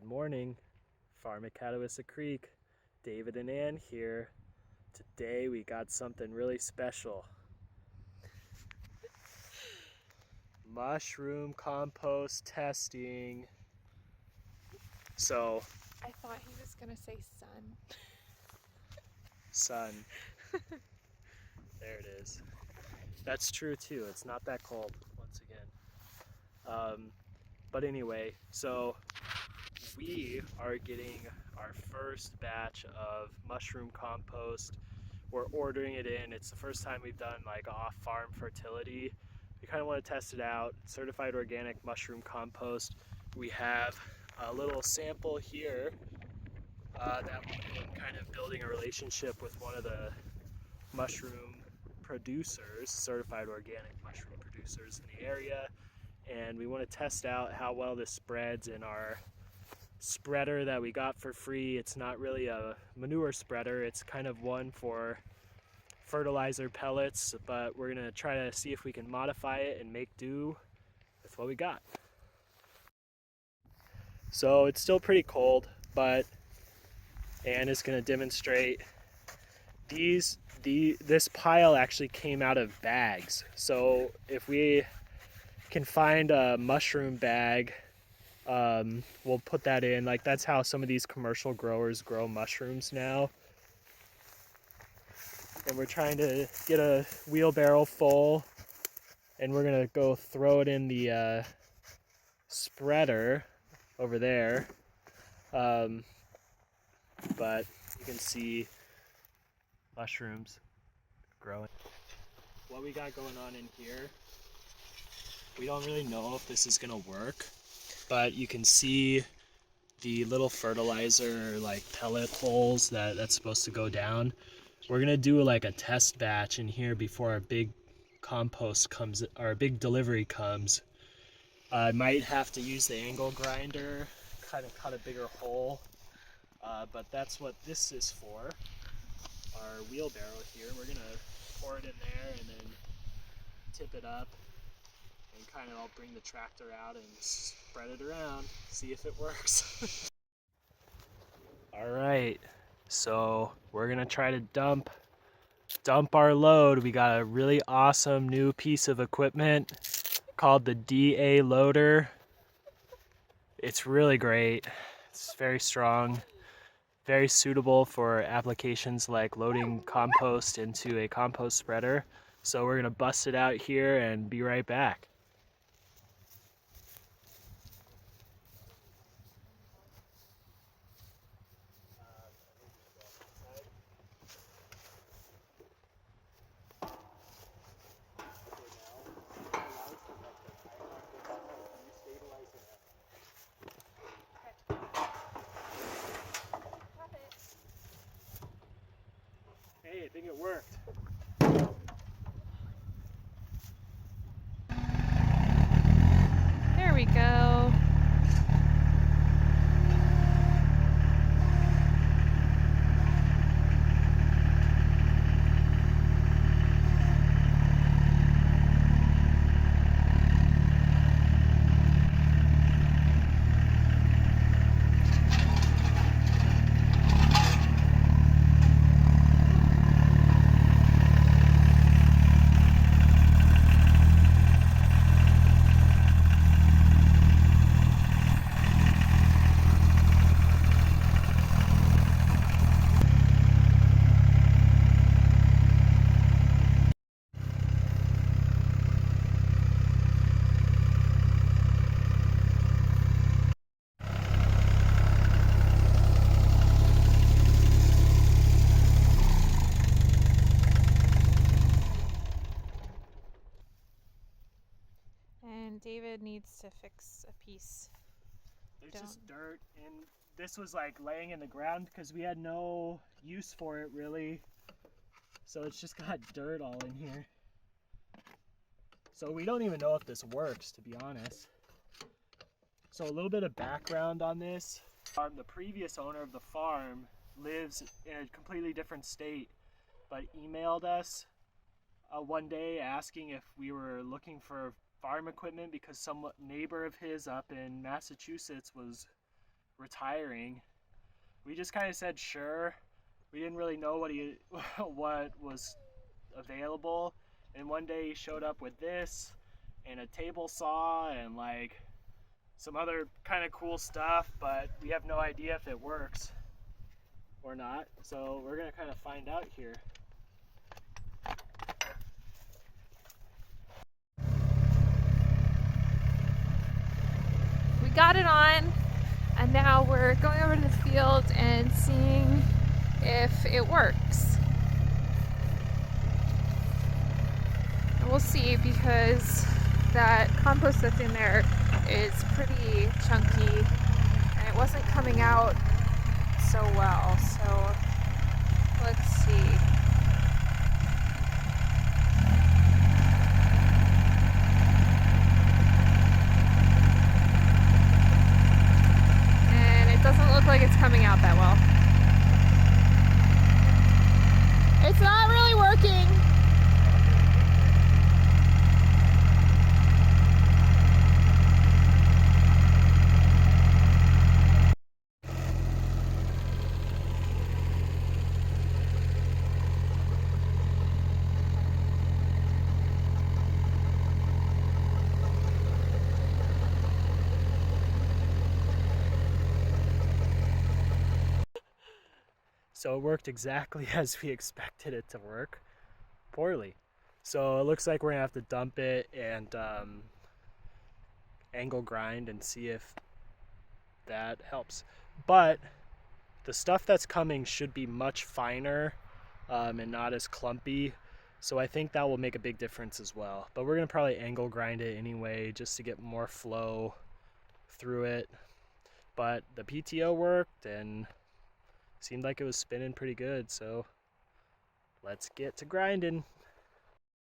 Good morning, Farm at Catawissa Creek. David and Ann here. Today we got something really special. Mushroom compost testing. So, I thought he was gonna say sun. sun. There it is. That's true too. It's not that cold once again. But anyway, so we are getting our first batch of mushroom compost. We're ordering it in. It's the first time we've done like off-farm fertility. We kind of want to test it out. Certified organic mushroom compost. We have a little sample here that we've been kind of building a relationship with one of the mushroom producers, certified organic mushroom producers in the area. And we want to test out how well this spreads in our spreader that we got for free. It's not really a manure spreader, it's kind of one for fertilizer pellets, but we're gonna try to see if we can modify it and make do with what we got. So it's still pretty cold, but Ann is gonna demonstrate this pile actually came out of bags. So if we can find a mushroom bag, we'll put that in. Like, that's how some of these commercial growers grow mushrooms now. And we're trying to get a wheelbarrow full, and we're gonna go throw it in the spreader over there. But you can see mushrooms growing. What we got going on in here, we don't really know if this is gonna work, but you can see the little fertilizer like pellet holes that's supposed to go down. We're gonna do like a test batch in here before our big compost comes, our big delivery comes. I might have to use the angle grinder, kind of cut a bigger hole, but that's what this is for. Our wheelbarrow here, we're gonna pour it in there and then tip it up. And kind of I'll bring the tractor out and spread it around, see if it works. All right, so we're gonna try to dump our load. We got a really awesome new piece of equipment called the DA loader. It's really great. It's very strong, very suitable for applications like loading compost into a compost spreader. So we're gonna bust it out here and be right back. Hey, I think it worked. There we go. And David needs to fix a piece. There's just dirt, and this was like laying in the ground because we had no use for it really. So it's just got dirt all in here. So we don't even know if this works, to be honest. So a little bit of background on this. The previous owner of the farm lives in a completely different state, but emailed us one day asking if we were looking for farm equipment because some neighbor of his up in Massachusetts was retiring, we just kind of said sure. We didn't really know what was available, and one day he showed up with this and a table saw and like some other kind of cool stuff, but we have no idea if it works or not. So we're gonna kind of find out here. We got it on, and now we're going over to the field and seeing if it works. And we'll see, because that compost that's in there is pretty chunky and it wasn't coming out so well. So let's see. And it doesn't look like it's coming out that well. It's not really working. So it worked exactly as we expected it to work, poorly. So it looks like we're gonna have to dump it and angle grind and see if that helps. But the stuff that's coming should be much finer and not as clumpy. So I think that will make a big difference as well. But we're gonna probably angle grind it anyway just to get more flow through it. But the PTO worked and seemed like it was spinning pretty good, so let's get to grinding.